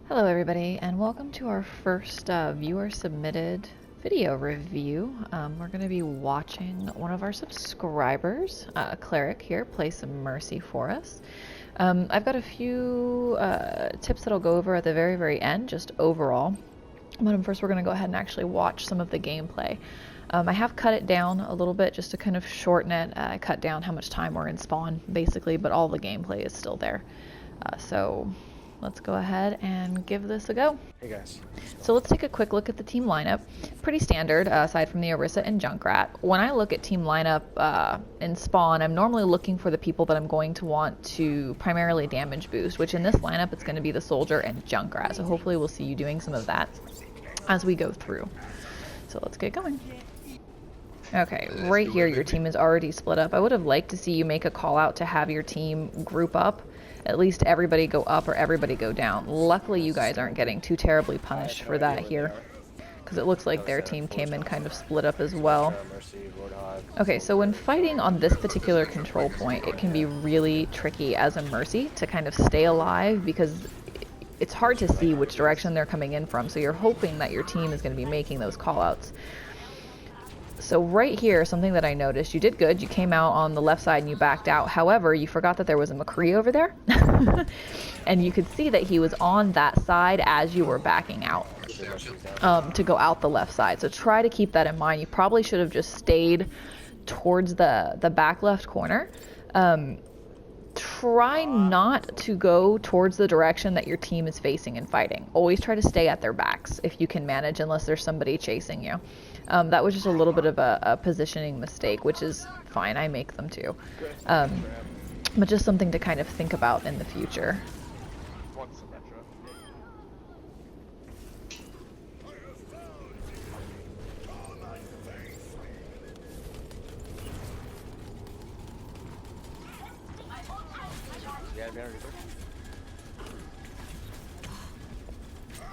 Hello everybody, and welcome to our first viewer-submitted video review. We're going to be watching one of our subscribers, Cleric here, play some Mercy for us. I've got a few tips that I'll go over at the very end, just overall. But first we're going to go ahead and actually watch some of the gameplay. I have cut it down a little bit just to kind of shorten it, cut down how much time we're in spawn, basically, but all the gameplay is still there. So let's go ahead and give this a go. Hey guys. So let's take a quick look at the team lineup. Pretty standard, aside from the Orisa and Junkrat. When I look at team lineup in spawn, I'm normally looking for the people that I'm going to want to primarily damage boost, which in this lineup it's going to be the Soldier and Junkrat. So hopefully we'll see you doing some of that as we go through. So let's get going. Okay, right here your team is already split up. I would have liked to see you make a call out to have your team group up. At least everybody go up or everybody go down. Luckily you guys aren't getting too terribly punished for that here, because it looks like their team came in kind of split up as well. Okay, so when fighting on this particular control point, it can be really tricky as a Mercy to kind of stay alive, because it's hard to see which direction they're coming in from, so you're hoping that your team is going to be making those callouts. So right here, something that I noticed, you did good, you came out on the left side and you backed out. However, you forgot that there was a McCree over there. And you could see that he was on that side as you were backing out to go out the left side. So try to keep that in mind. You probably should have just stayed towards the back left corner. Try not to go towards the direction that your team is facing and fighting. Always try to stay at their backs if you can manage, unless there's somebody chasing you. That was just a little bit of a positioning mistake, which is fine. I make them too. But just something to kind of think about in the future.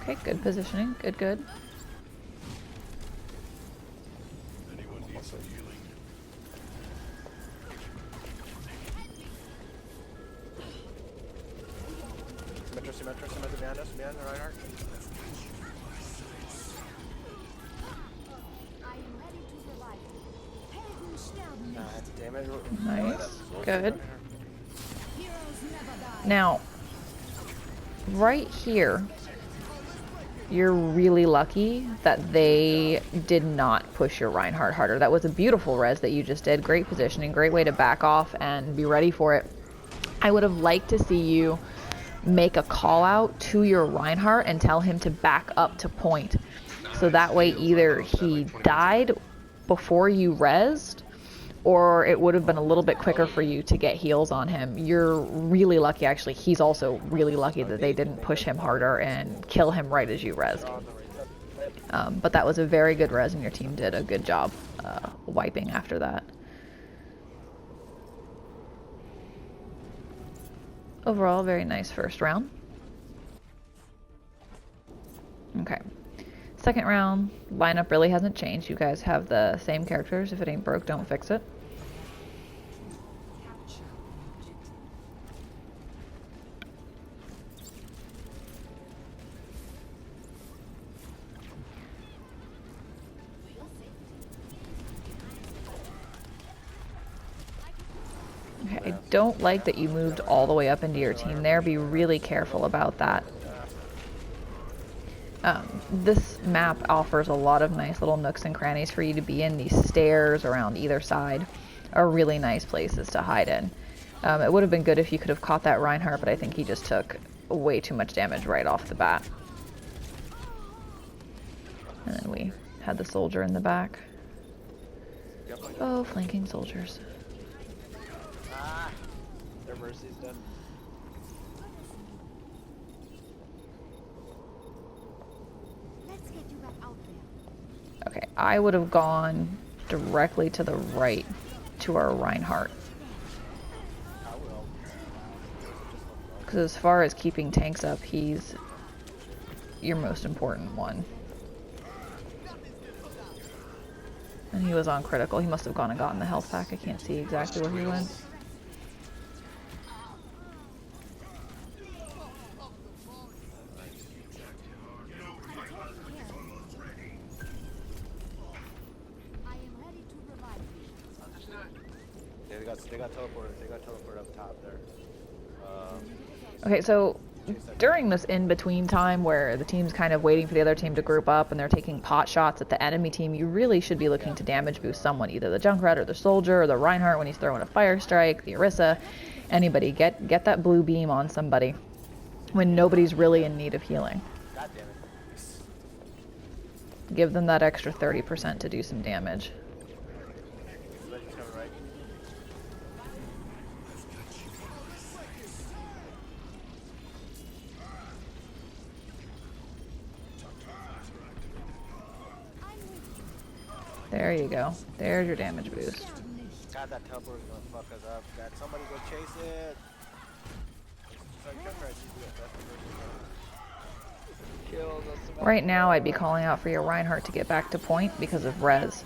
Okay, good positioning. Good. Symmetra behind us, behind the right arc. Nice. Good. Now, right here, you're really lucky that they did not push your Reinhardt harder. That was a beautiful res that you just did. Great positioning, great way to back off and be ready for it. I would have liked to see you make a call out to your Reinhardt and tell him to back up to point. So that way either he died before you rezzed, or it would have been a little bit quicker for you to get heals on him. You're really lucky, actually. He's also really lucky that they didn't push him harder and kill him right as you rezzed. But that was a very good res, and your team did a good job wiping after that. Overall, very nice first round. Okay. Second round, lineup really hasn't changed. You guys have the same characters. If it ain't broke, don't fix it. Okay, I don't like that you moved all the way up into your team there. Be really careful about that. This map offers a lot of nice little nooks and crannies for you to be in. These stairs around either side are really nice places to hide in. It would have been good if you could have caught that Reinhardt, but I think he just took way too much damage right off the bat. And then we had the soldier in the back. Oh, flanking soldiers. Their Mercy's done. Okay, I would have gone directly to the right to our Reinhardt. Because as far as keeping tanks up, he's your most important one. And he was on critical. He must have gone and gotten the health pack. I can't see exactly where he went. They got teleported. They got teleported up top there. Okay, so Chase that during this in-between time where the team's kind of waiting for the other team to group up and they're taking pot shots at the enemy team, you really should be looking to damage boost someone, either the Junkrat or the Soldier or the Reinhardt when he's throwing a Fire Strike, the Orisa, anybody. Get that blue beam on somebody when nobody's really in need of healing. God damn it. Give them that extra 30% to do some damage. Legion's coming right. There you go. There's your damage boost. God, that teleport is gonna fuck us up. God, somebody go chase it. Sorry, Junkrat, you do it. That's the first kills us. Right now, I'd be calling out for your Reinhardt to get back to point because of res.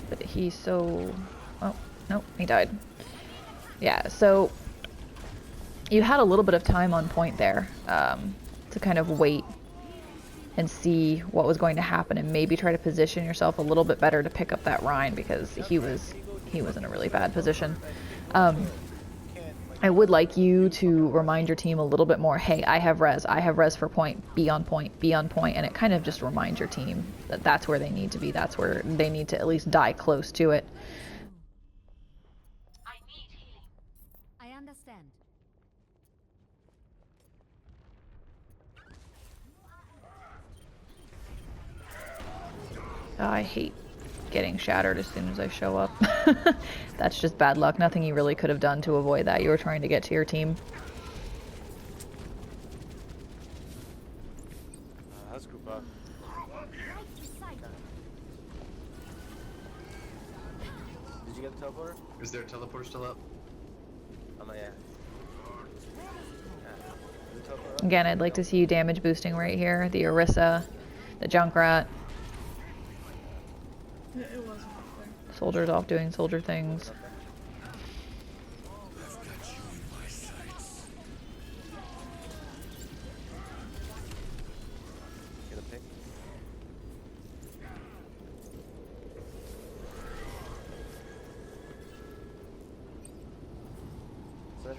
But he's so... Oh, nope, he died. Yeah, so you had a little bit of time on point there to kind of wait and see what was going to happen and maybe try to position yourself a little bit better to pick up that Rhine because he was in a really bad position. I would like you to remind your team a little bit more, hey, I have res for point, be on point, and it kind of just reminds your team that that's where they need to be, that's where they need to at least die close to it. I need healing. I understand. Oh, I hate getting shattered as soon as I show up. That's just bad luck. Nothing you really could have done to avoid that. You were trying to get to your team. Let's group up. Did you get the teleporter? Is there a teleporter still up? Yeah. Is the teleporter up? Again, I'd like to see you damage boosting right here. The Orisa, the Junkrat. Yeah, it wasn't up there. Soldiers off doing soldier things. Get a pick.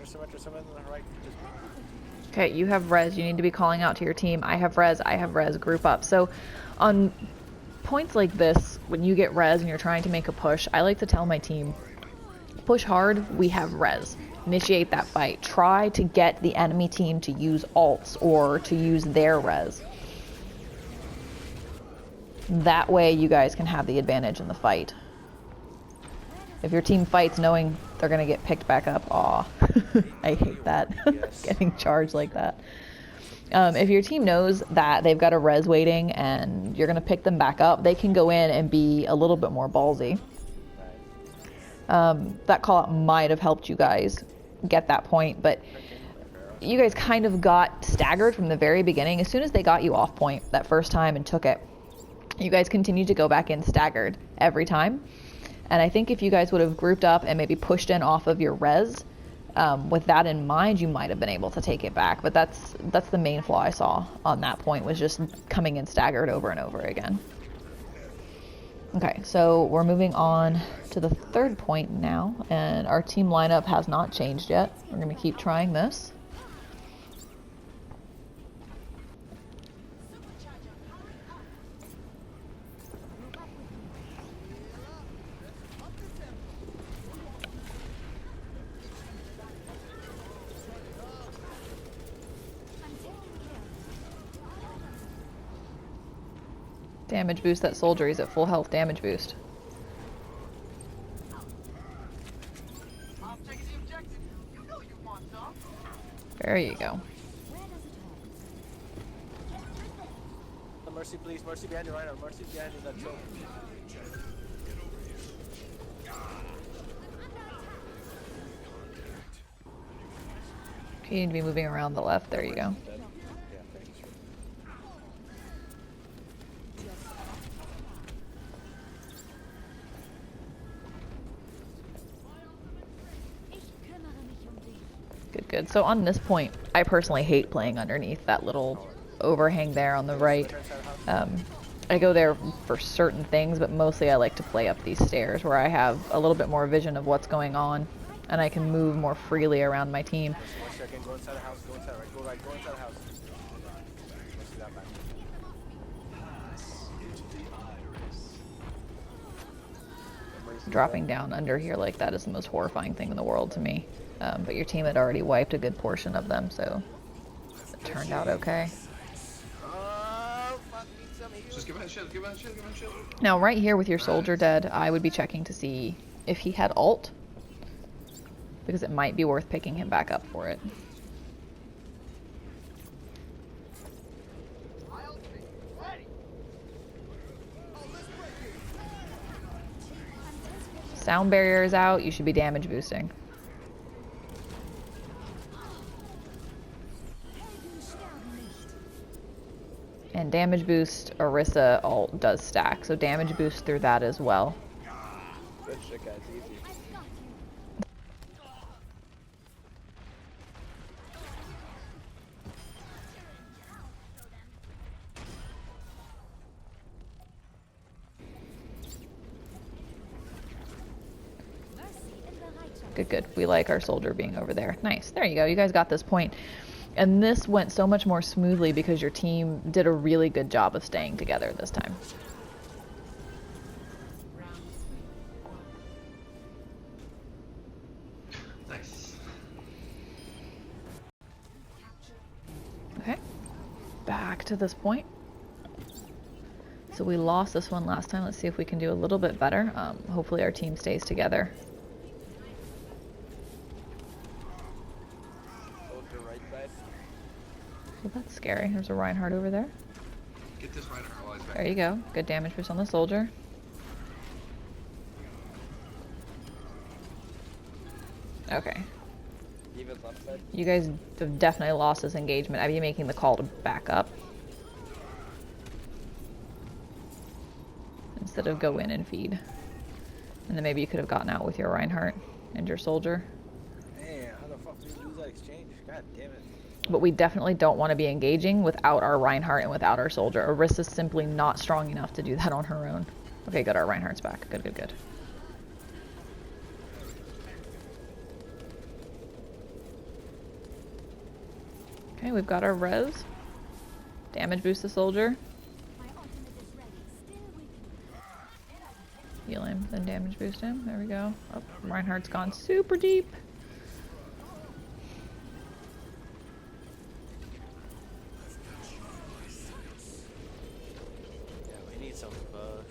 Symmetra on the right. Just... Okay, you have res. You need to be calling out to your team. I have res. Group up. So on points like this, when you get res and you're trying to make a push, I like to tell my team, push hard, we have res. Initiate that fight. Try to get the enemy team to use ults or to use their res. That way you guys can have the advantage in the fight. If your team fights knowing they're going to get picked back up, aw, I hate that, getting charged like that. If your team knows that they've got a res waiting and you're going to pick them back up, they can go in and be a little bit more ballsy. That call out might have helped you guys get that point, but you guys kind of got staggered from the very beginning. As soon as they got you off point that first time and took it, you guys continued to go back in staggered every time. And I think if you guys would have grouped up and maybe pushed in off of your res, with that in mind, you might have been able to take it back. But that's the main flaw I saw on that point, was just coming in staggered over and over again. Okay, so we're moving on to the third point now, and our team lineup has not changed yet. We're going to keep trying this. Damage boost that soldier. He's at full health damage boost. There you go. Mercy, please. Mercy behind you right now. Mercy behind you. That choke. Okay, you need to be moving around the left. There you go. Good. So on this point, I personally hate playing underneath that little overhang there on the right. I go there for certain things, but mostly I like to play up these stairs where I have a little bit more vision of what's going on, and I can move more freely around my team. Just 1 second, go inside the house, go inside, right, go inside the house. Let's see that back. Dropping down under here like that is the most horrifying thing in the world to me. But your team had already wiped a good portion of them, so it turned out okay. Oh, fuck, need some heals. Just give him a shield, give him a shield, give him a shield. Now right here with your soldier dead, I would be checking to see if he had ult, because it might be worth picking him back up for it. Sound barrier is out, you should be damage boosting. And damage boost, Orisa ult does stack, so damage boost through that as well. Good shit, guys, easy. Good, good. We like our soldier being over there. Nice. There you go. You guys got this point. And this went so much more smoothly because your team did a really good job of staying together this time. Nice. Okay. Back to this point. So we lost this one last time. Let's see if we can do a little bit better. Hopefully our team stays together. Well, that's scary. There's a Reinhardt over there. Get this Reinhardt while he's back. There you go. Good damage boost on the soldier. Okay. Even left side. You guys have definitely lost this engagement. I'd be making the call to back up instead of go in and feed. And then maybe you could have gotten out with your Reinhardt and your soldier. Man, how the fuck did we lose that exchange? God damn it. But we definitely don't want to be engaging without our Reinhardt and without our soldier. Orisa's simply not strong enough to do that on her own. Okay, good. Our Reinhardt's back. Good, good, good. Okay, we've got our res. Damage boost the soldier. Heal him, then damage boost him. There we go. Oh, Reinhardt's gone super deep. Yeah, we need some buff.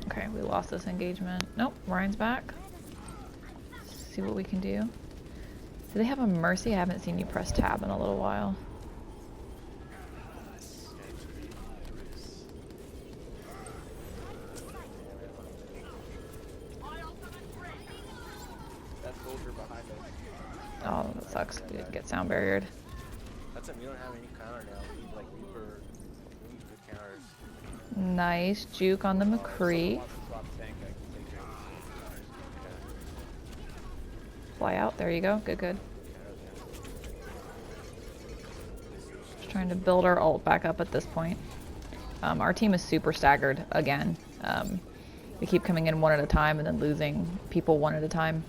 Okay, we lost this engagement. Nope, Ryan's back. Let's see what we can do. Do they have a Mercy? I haven't seen you press tab in a little while. That soldier behind us. Oh, that sucks. We didn't get sound barriered. That's it, we don't have any counter now. We need like Reaper. We need good counters. Nice juke on the McCree. Fly out. There you go. Good, good. Just trying to build our ult back up at this point. Our team is super staggered again. We keep coming in one at a time and then losing people one at a time.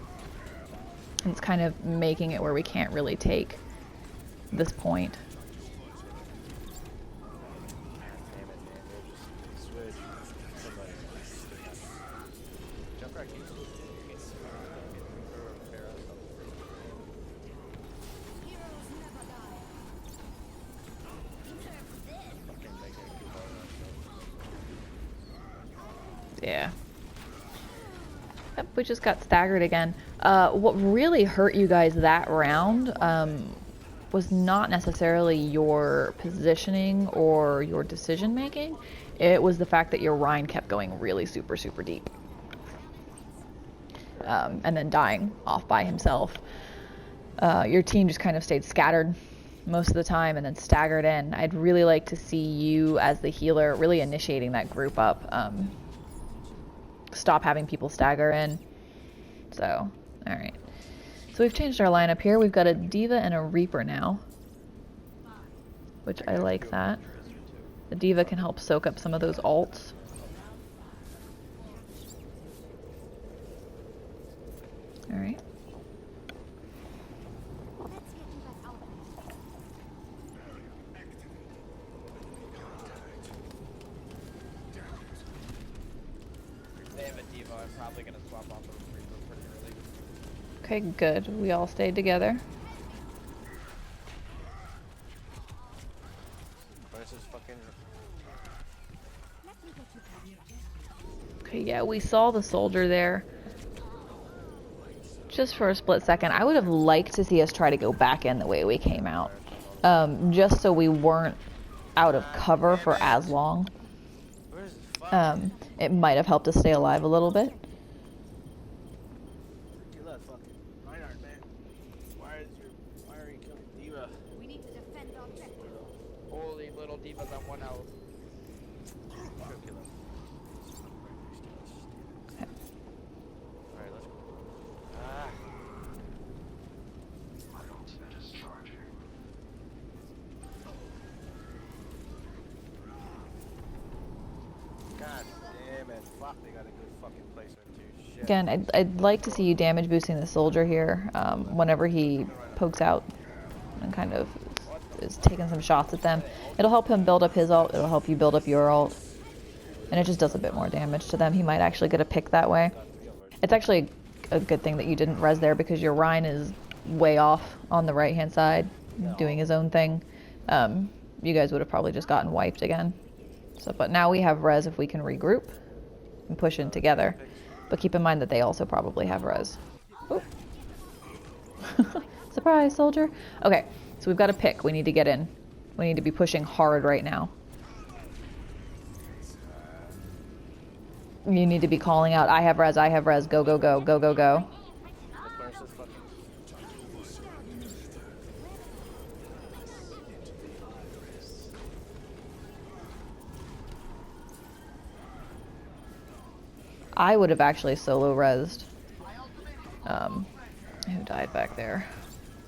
And it's kind of making it where we can't really take this point. Yeah. Yep, we just got staggered again. What really hurt you guys that round was not necessarily your positioning or your decision making. It was the fact that your Rhine kept going really super deep. And then dying off by himself. Your team just kind of stayed scattered most of the time and then staggered in. I'd really like to see you as the healer really initiating that group up. Stop having people stagger in. So Alright. So we've changed our lineup here. We've got a Diva and a Reaper now. Which I like that. The Diva can help soak up some of those ults. Alright. They have a Diva. I'm probably gonna swap off the Reaper pretty early. Okay, good. We all stayed together. Versus fucking. Okay, yeah, we saw the soldier there. Just for a split second. I would have liked to see us try to go back in the way we came out. Just so we weren't out of cover for as long. Where's this fuck? It might have helped us stay alive a little bit. Kill that fucking Reinhardt, man. Why are you killing Diva? We need to defend our objective. Holy little Diva's on 1 health. Should kill him. Alright, let's go. Ah. God damn it. Fuck, they got a good fucking placement too. Shit. Again, I'd like to see you damage boosting the soldier here whenever he pokes out and kind of is taking some shots at them. It'll help him build up his ult, it'll help you build up your ult. And it just does a bit more damage to them. He might actually get a pick that way. It's actually a good thing that you didn't res there because your Rhine is way off on the right hand side doing his own thing. You guys would have probably just gotten wiped again. So, but now we have res if we can regroup and push in together. But keep in mind that they also probably have res. Oop. Surprise, soldier. Okay, so we've got a pick. We need to get in. We need to be pushing hard right now. You need to be calling out, I have res, go, go, go, go, go, go. Versus fucking. I would have actually solo resed. Who died back there?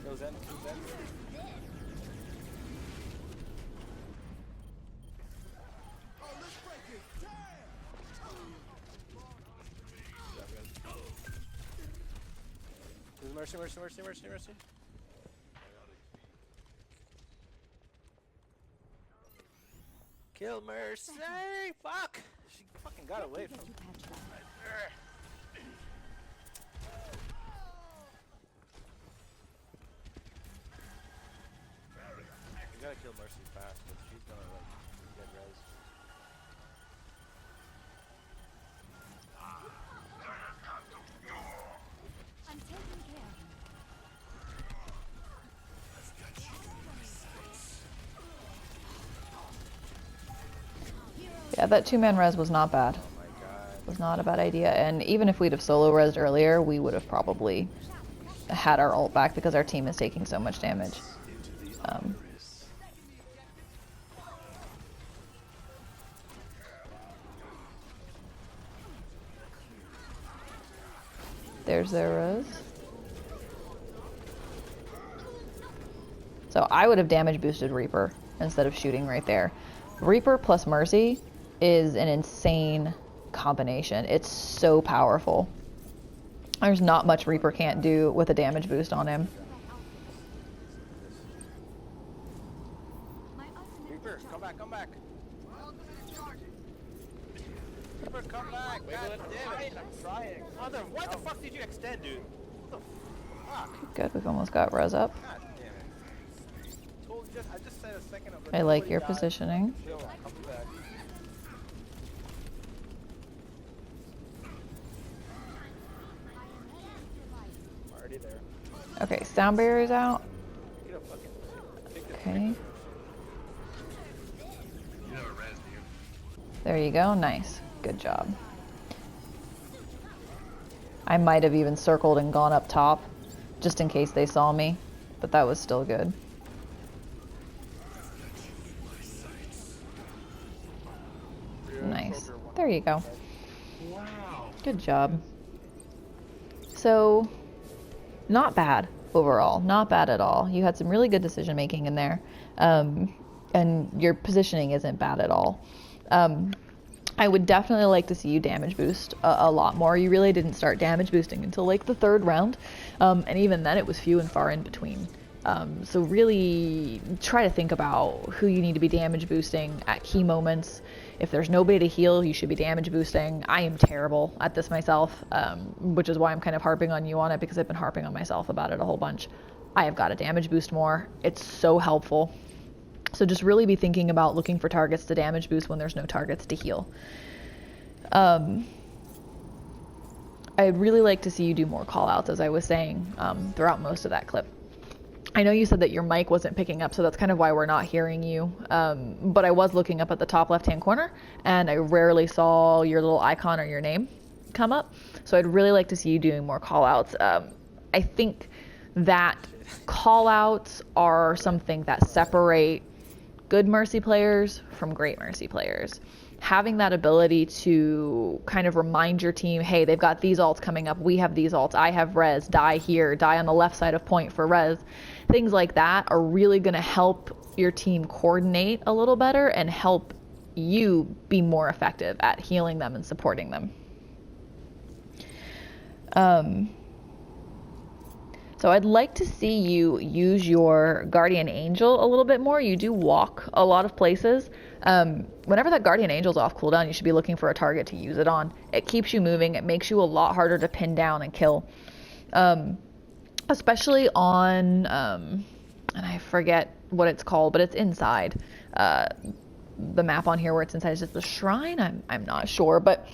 Goes in, goes in. Mercy, mercy, mercy, mercy, mercy. Kill Mercy! Fuck! She fucking got away from me. You gotta kill Mercy fast, but she's gonna like get res. I'm taking care of Yeah, that 2-man res was not bad. Oh my god. Was not a bad idea. And even if we'd have solo resed earlier, we would have probably had our ult back because our team is taking so much damage. There's their res. So I would have damage boosted Reaper instead of shooting right there. Reaper plus Mercy is an insane combination. It's so powerful. There's not much Reaper can't do with a damage boost on him. my ultimate. Reaper, come back, come back. Reaper, come back. God damn it. I'm trying. Mother, why the fuck did you extend, dude? What the fuck? Good, we've almost got res up. God damn it. I just said a second ago. I like your nobody died. positioning. Chill, come back. I'm already there. Okay, sound barrier's out. Get a fucking take this Okay. You have a res, do you? There you go, nice. Good job. I might have even circled and gone up top, just in case they saw me, but that was still good. Nice. There you go. Wow. Good job. So, not bad overall. Not bad at all. You had some really good decision making in there. And your positioning isn't bad at all. I would definitely like to see you damage boost a lot more. You really didn't start damage boosting until like the 3rd round. And even then it was few and far in between. So really try to think about who you need to be damage boosting at key moments. If there's nobody to heal, you should be damage boosting. I am terrible at this myself, which is why I'm kind of harping on you on it, because I've been harping on myself about it a whole bunch. I have got to damage boost more. It's so helpful. So just really be thinking about looking for targets to damage boost when there's no targets to heal. I'd really like to see you do more callouts, as I was saying, throughout most of that clip. I know you said that your mic wasn't picking up, so that's kind of why we're not hearing you. But I was looking up at the top left-hand corner, and I rarely saw your little icon or your name come up. So I'd really like to see you doing more callouts. I think that callouts are something that separate good Mercy players from great Mercy players. Having that ability to kind of remind your team, hey, they've got these ults coming up, we have these ults, I have res, die here, die on the left side of point for res. Things like that are really going to help your team coordinate a little better and help you be more effective at healing them and supporting them. So I'd like to see you use your Guardian Angel a little bit more. You do walk a lot of places. Whenever that Guardian Angel's off cooldown, you should be looking for a target to use it on. It keeps you moving. It makes you a lot harder to pin down and kill. Especially on, and I forget what it's called, but it's inside. The map on here where it's inside is just the shrine. I'm not sure, but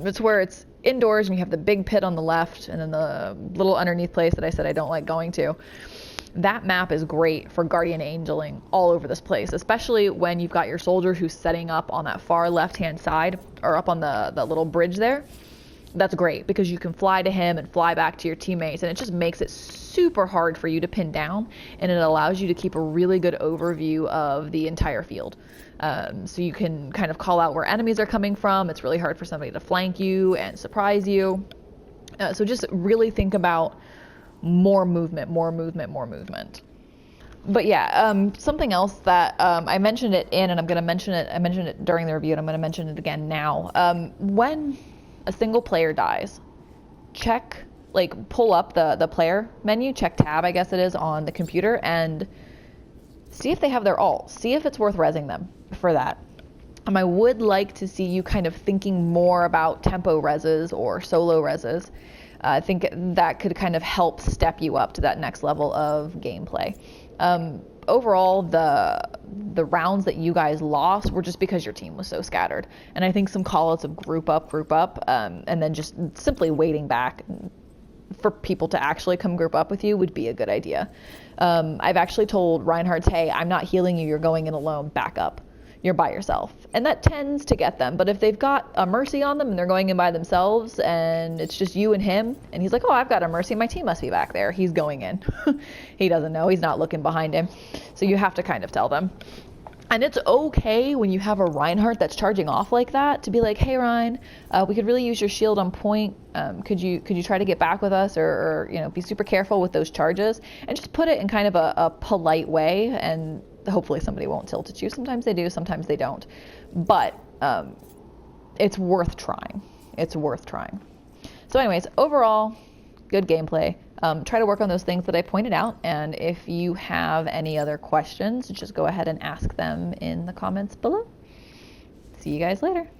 it's where it's indoors and you have the big pit on the left and then the little underneath place that I said I don't like going to. That map is great for Guardian Angeling all over this place, especially when you've got your soldier who's setting up on that far left-hand side or up on the little bridge there. That's great because you can fly to him and fly back to your teammates, and it just makes it super hard for you to pin down, and it allows you to keep a really good overview of the entire field. So you can kind of call out where enemies are coming from. It's really hard for somebody to flank you and surprise you. So just really think about more movement. But yeah, something else that I mentioned it in, and I'm going to mention it. I mentioned it during the review, and I'm going to mention it again now. When a single player dies, pull up the player menu, check tab, I guess it is, on the computer, and see if they have their ult. See if it's worth rezzing them for that. I would like to see you kind of thinking more about tempo rezzes or solo rezzes. I think that could kind of help step you up to that next level of gameplay. Overall, the rounds that you guys lost were just because your team was so scattered. And I think some callouts of group up, and then just simply waiting back for people to actually come group up with you would be a good idea. I've actually told Reinhardt's, hey, I'm not healing you, you're going in alone, back up. You're by yourself. And that tends to get them. But if they've got a Mercy on them and they're going in by themselves and it's just you and him, and he's like, oh, I've got a Mercy, my team must be back there. He's going in. He doesn't know. He's not looking behind him. So you have to kind of tell them. And it's okay when you have a Reinhardt that's charging off like that to be like, hey, Rein, we could really use your shield on point. Could you try to get back with us or be super careful with those charges, and just put it in kind of a polite way, and hopefully somebody won't tilt at you. Sometimes they do, sometimes they don't. But it's worth trying. It's worth trying. So anyways, overall, good gameplay. Try to work on those things that I pointed out, and if you have any other questions, just go ahead and ask them in the comments below. See you guys later.